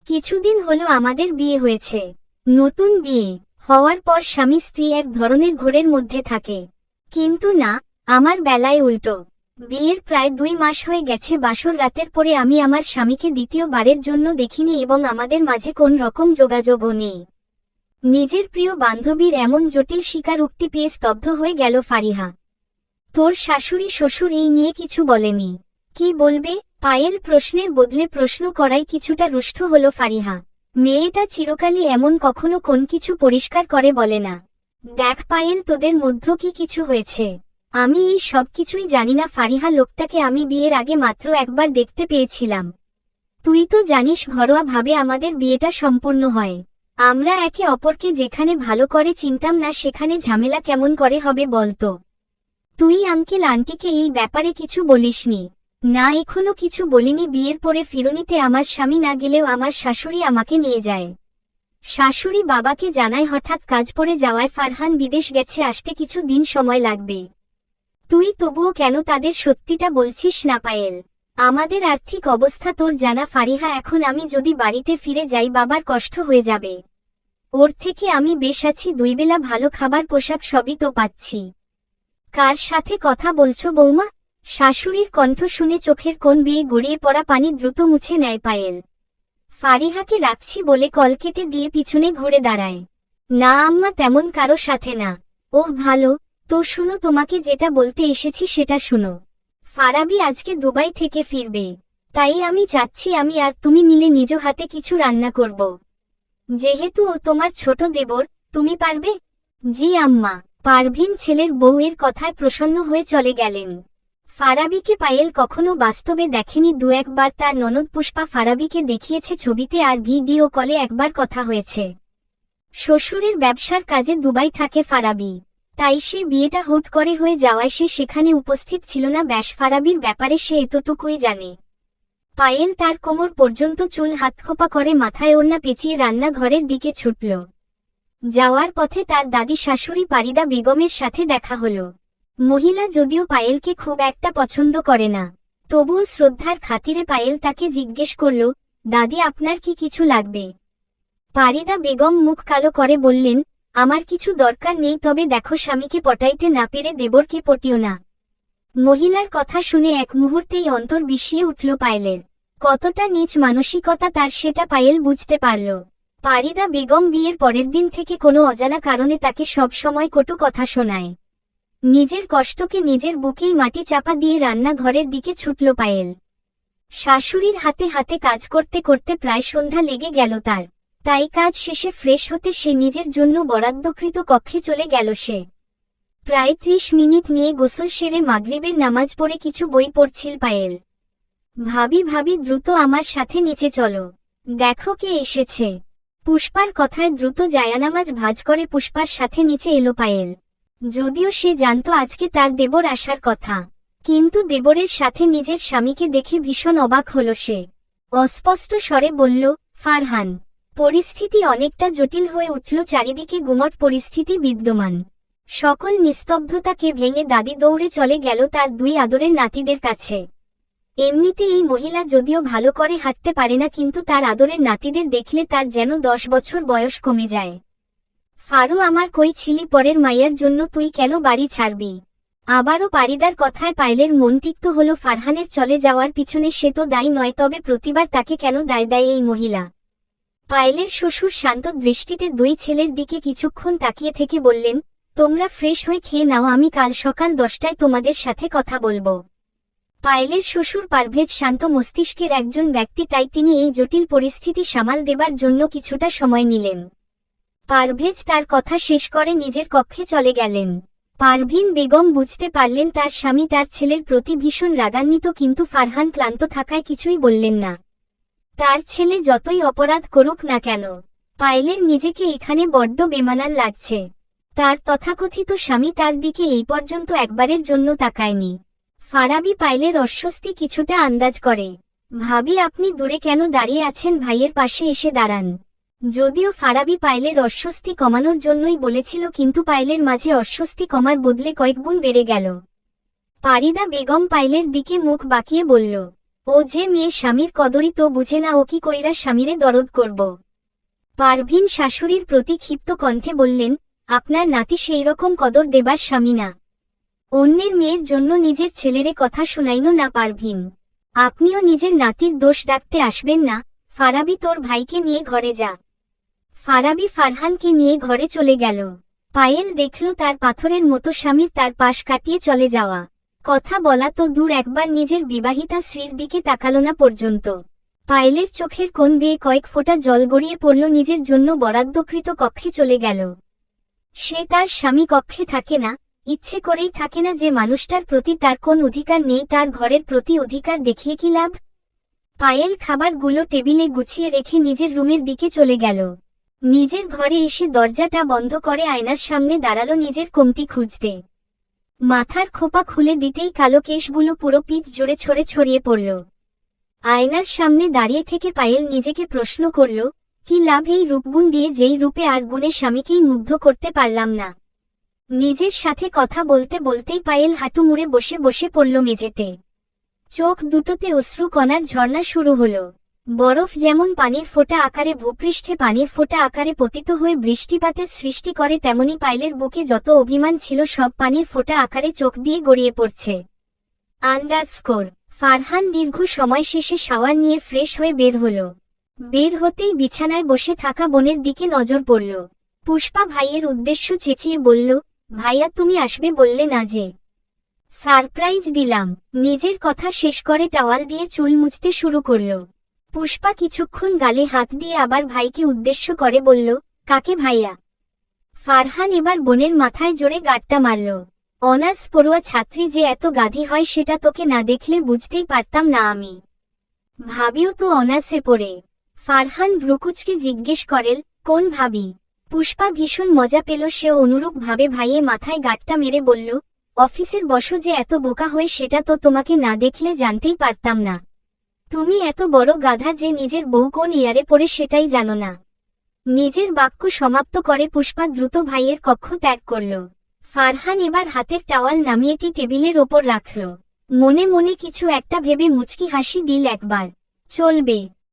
কিছুদিন হলো আমাদের বিয়ে হয়েছে। নতুন বিয়ে হওয়ার পর স্বামী স্ত্রী এক ধরনের ঘোরের মধ্যে থাকে, কিন্তু না, আমার বেলায় উল্টো। বিয়ের প্রায় 2 মাস হয়ে গেছে, বাসর রাতের পরে আমি আমার স্বামীকে দ্বিতীয়বারের জন্য দেখিনি এবং আমাদের মাঝে কোন রকম যোগাযোগও নেই। নিজের প্রিয় বান্ধবীর এমন জটিল স্বীকারোক্তি পেয়ে স্তব্ধ হয়ে গেল ফারিহা। তোর শাশুড়ি শ্বশুর এই নিয়ে কিছু বলেনি? কি বলবে? পায়েল প্রশ্নের বদলে প্রশ্ন করাই কিছুটা রুষ্ট হল ফারিহা। মেয়েটা চিরকালই এমন, কখনো কোন কিছু পরিষ্কার করে বলে না। দেখ পায়েল, তোদের মধ্যে কি কিছু হয়েছে? আমি এই সব কিছুই জানি না ফারিহা। লোকটাকে আমি বিয়ের আগে মাত্র একবার দেখতে পেয়েছিলাম। তুই তো জানিস ঘরোয়া ভাবে আমাদের বিয়েটা সম্পূর্ণ হয়। আমরা একে অপরকে যেখানে ভালো করে চিনতাম না, সেখানে ঝামেলা কেমন করে হবে বলতো? তুই আঙ্কেল আন্টিকে এই ব্যাপারে কিছু বলিসনি? না, এখনো কিছু বলিনি। বিয়ের পরে ফিরনিতে আমার স্বামী না গেলেও আমার শাশুড়ি আমাকে নিয়ে যায়। শাশুড়ি বাবাকে জানায় হঠাৎ কাজ পড়ে যাওয়ায় ফারহান বিদেশ গেছে, আসতে কিছু দিন সময় লাগবে। তুই তবুও কেন তাদের সত্যিটা বলছিস না পায়েল? আমাদের আর্থিক অবস্থা তোর জানা ফারিহা। এখন আমি যদি বাড়িতে ফিরে যাই বাবার কষ্ট হয়ে যাবে। ওর থেকে আমি বেশ আছি, 2 বেলা ভালো খাবার পোশাক সবই তো পাচ্ছি। কার সাথে কথা বলছো বৌমা? শাশুড়ির কণ্ঠ শুনে চোখের কোণ বেয়ে গড়িয়ে পড়া পানি দ্রুত মুছে নেয় পায়েল। ফারিহাকে রাখছি বলে কল কেটে দিয়ে পিছনে ঘুরে দাঁড়ায়। না আম্মা, তেমন কারো সাথে না। ওহ ভালো, তো শুনো, তোমাকে যেটা বলতে এসেছি সেটা শুনো। ফারাবি আজকে দুবাই থেকে ফিরবে, তাই আমি চাচ্ছি আমি আর তুমি মিলে নিজ হাতে কিছু রান্না করব। যেহেতু ও তোমার ছোট দেবর, তুমি পারবে? জি আম্মা। পারভিন ছেলের বউয়ের কথায় প্রসন্ন হয়ে চলে গেলেন। ফারাবিকে পায়েল কখনো বাস্তবে দেখেনি। 2-1 বার তার ননদ পুষ্পা ফারাবিকে দেখিয়েছে ছবিতে, আর ভিডিও কলে একবার কথা হয়েছে। শ্বশুরের ব্যবসার কাজে দুবাই থাকে ফারাবি, তাই সে বিয়েটা হুট করে হয়ে যাওয়ায় সে সেখানে উপস্থিত ছিল না। ব্যাস, ফারাবির ব্যাপারে সে এতটুকুই জানে। পায়েল তার কোমর পর্যন্ত চুল হাতখোপা করে মাথায় ওড়না পেঁচিয়ে রান্নাঘরের দিকে ছুটল। যাওয়ার পথে তার দাদি শাশুড়ি পারিদা বেগমের সাথে দেখা হলো। মহিলা যদিও পায়েলকে খুব একটা পছন্দ করে না, তবুও শ্রদ্ধার খাতিরে পায়েল তাকে জিজ্ঞেস করল, দাদি আপনার কি কিছু লাগবে? পারিদা বেগম মুখ কালো করে বললেন, আমার কিছু দরকার নেই, তবে দেখো স্বামীকে পটাইতে না পেরে দেবরকে পটিও না। মহিলার কথা শুনে এক মুহূর্তেই অন্তর বিষিয়ে উঠল পায়েলের। কতটা নীচ মানসিকতা তার সেটা পায়েল বুঝতে পারল। পারিদা বেগম বিয়ের পরের দিন থেকে কোনো অজানা কারণে তাকে সব সময় কটু কথা শোনায়। নিজের কষ্টকে নিজের বুকেই মাটি চাপা দিয়ে রান্নাঘরের দিকে ছুটল পায়েল। শাশুড়ির হাতে হাতে কাজ করতে করতে প্রায় সন্ধ্যা লেগে গেল তার, তাই কাজ শেষে ফ্রেশ হতে সে নিজের জন্য বরাদ্দকৃত কক্ষে চলে গেল। সে প্রায় 30 মিনিট নিয়ে গোসল সেরে মাগরিবের নামাজ পড়ে কিছু বই পড়ছিল পায়েল। ভাবি ভাবি, দ্রুত আমার সাথে নিচে চলো, দেখো কে এসেছে। পুষ্পার কথায় দ্রুত জায়ানামাজ ভাঁজ করে পুষ্পার সাথে নিচে এলো পায়েল। যদিও সে জানত আজকে তার দেবর আসার কথা, কিন্তু দেবরের সাথে নিজের স্বামীকে দেখে ভীষণ অবাক হল সে। অস্পষ্ট স্বরে বলল, ফারহান। পরিস্থিতি অনেকটা জটিল হয়ে উঠল, চারিদিকে গুমট পরিস্থিতি বিদ্যমান। সকল নিস্তব্ধতাকে ভেঙে দাদি দৌড়ে চলে গেল তার 2 আদরের নাতিদের কাছে। এমনিতে এই মহিলা যদিও ভালো করে হাঁটতে পারে না, কিন্তু তার আদরের নাতিদের দেখলে তার যেন 10 বছর বয়স কমে যায়। ফারু, আমার কই ছিলি? পরের মাইয়ার জন্য তুই কেন বাড়ি ছাড়বি? আবারও পারিদার কথায় পায়েলের মন তিক্ত হল। ফারহানের চলে যাওয়ার পিছনে সে তো দায়ী নয়, তবে প্রতিবার তাকে কেন দায় দেয় এই মহিলা? পায়েলের শ্বশুর শান্ত দৃষ্টিতে 2 ছেলের দিকে কিছুক্ষণ তাকিয়ে থেকে বললেন, তোমরা ফ্রেশ হয়ে খেয়ে নাও, আমি কাল সকাল 10টায় তোমাদের সাথে কথা বলবো। পায়েলের শ্বশুর পারভেজ শান্ত মস্তিষ্কের একজন ব্যক্তি, তাই তিনি এই জটিল পরিস্থিতি সামাল দেবার জন্য কিছুটা সময় নিলেন। পারভেজ তার কথা শেষ করে নিজের কক্ষে চলে গেলেন। পারভিন বেগম বুঝতে পারলেন তার স্বামী তার ছেলের প্রতি ভীষণ রাগান্বিত, কিন্তু ফারহান ক্লান্ত থাকায় কিছুই বললেন না। তার ছেলে যতই অপরাধ করুক না কেন, পায়েলের নিজেকে এখানে বড্ড বেমানান লাগছে। তার তথাকথিত স্বামী তার দিকে এই পর্যন্ত একবারের জন্য তাকায়নি। ফারাবি পায়েলের অস্বস্তি কিছুটা আন্দাজ করে। ভাবি, আপনি দূরে কেন দাঁড়িয়ে আছেন? ভাইয়ের পাশে এসে দাঁড়ান। যদিও ফারাবি পায়েলের অস্বস্তি কমানোর জন্যই বলেছিল, কিন্তু পায়েলের মাঝে অস্বস্তি কমার বদলে কয়েক গুণ বেড়ে গেল। পারিদা বেগম পায়েলের দিকে মুখ বাঁকিয়ে বলল, ও যে মেয়ে স্বামীর কদরই তো বুঝে না, ও কি কইরা স্বামীরে দরদ করব। পারভিন শাশুড়ির প্রতি ক্ষিপ্ত কণ্ঠে বললেন, আপনার নাতি সেই রকম কদর দেবার স্বামী না। অন্যের মেয়ের জন্য নিজের ছেলেরে কথা শোনাইনো না পারভিন। আপনিও নিজের নাতির দোষ ডাকতে আসবেন না। ফারাবি তোর ভাইকে নিয়ে ঘরে যা। ফারাবি ফারহানকে নিয়ে ঘরে চলে গেল। পায়েল দেখল তার পাথরের মতো স্বামীর তার পাশ কাটিয়ে চলে যাওয়া। কথা বলা তো দূর, একবার নিজের বিবাহিতা স্ত্রীর দিকে তাকালো না পর্যন্ত। পায়েলের চোখের কোণ বেয়ে কয়েক ফোঁটা জল গড়িয়ে পড়ল, নিজের জন্য বরাদ্দকৃত কক্ষে চলে গেল। সে তার স্বামী কক্ষে থাকে না, ইচ্ছে করেই থাকে না। যে মানুষটার প্রতি তার কোন অধিকার নেই, তার ঘরের প্রতি অধিকার দেখিয়ে কি লাভ? পায়েল খাবারগুলো টেবিলে গুছিয়ে রেখে নিজের রুমের দিকে চলে গেল। নিজের ঘরে এসে দরজাটা বন্ধ করে আয়নার সামনে দাঁড়ালো নিজের কমতি খুঁজতে। মাথার খোপা খুলে দিতেই কালো কেশগুলো পুরো পিঠ জুড়ে ছড়িয়ে পড়ল। আয়নার সামনে দাঁড়িয়ে থেকে পায়েল নিজেকে প্রশ্ন করল, কি লাভ এই রূপগুণ দিয়ে, যেই রূপে আর গুণে স্বামীকেই মুগ্ধ করতে পারলাম না। নিজের সাথে কথা বলতে বলতেই পায়েল হাঁটু মুড়ে বসে বসে পড়ল মেঝেতে। চোখ দুটোতে অশ্রু কণার ঝর্ণা শুরু হলো। বরফ যেমন পানির ফোঁটা আকারে ভূপৃষ্ঠে পানির ফোঁটা আকারে পতিত হয়ে বৃষ্টিপাতের সৃষ্টি করে, তেমনি পায়েলের বুকে যত অভিমান ছিল সব পানির ফোঁটা আকারে চোখ দিয়ে গড়িয়ে পড়ছে। আন্ডারস্কোর ফারহান দীর্ঘ সময় শেষে শাওয়ার নিয়ে ফ্রেশ হয়ে বের হলো। বের হতেই বিছানায় বসে থাকা বোনের দিকে নজর পড়ল। পুষ্পা ভাইয়ের উদ্দেশ্য চেঁচিয়ে বলল, ভাইয়া তুমি আসবে বললে না যে? সারপ্রাইজ দিলাম। নিজের কথা শেষ করে টাওয়াল দিয়ে চুল মুছতে শুরু করল। পুষ্পা কিছুক্ষণ গালে হাত দিয়ে আবার ভাইকে উদ্দেশ্য করে বলল, কাকে ভাইয়া? ফারহান এবার বোনের মাথায় জোরে গাঁটটা মারল। অনার্স পড়ুয়া ছাত্রী যে এত গাধি হয় সেটা তোকে না দেখলে বুঝতেই পারতাম না আমি। ভাবিও তো অনার্সে পড়ে। ফারহান ভ্রুকুচকে জিজ্ঞেস করেল, কোন ভাবি? পুষ্পা ভীষণ মজা পেল। সেও অনুরূপ ভাবে ভাইয়ে মাথায় গাঁটটা মেরে বলল, অফিসের বসো যে এত বোকা হয়ে সেটা তো তোমাকে না দেখলে জানতেই পারতাম না। তুমি এত বড় গাধা যে নিজের বউ কোন ইয়ারে পড়ে সেটাই জানো না। নিজের বাক্য সমাপ্ত করে পুষ্পা দ্রুত ভাইয়ের কক্ষ ত্যাগ করল। ফারহান এবার হাতের টাওয়াল নামিয়ে টেবিলের ওপর রাখল। মনে মনে কিছু একটা ভেবে মুচকি হাসি দিল একবার। চলবে।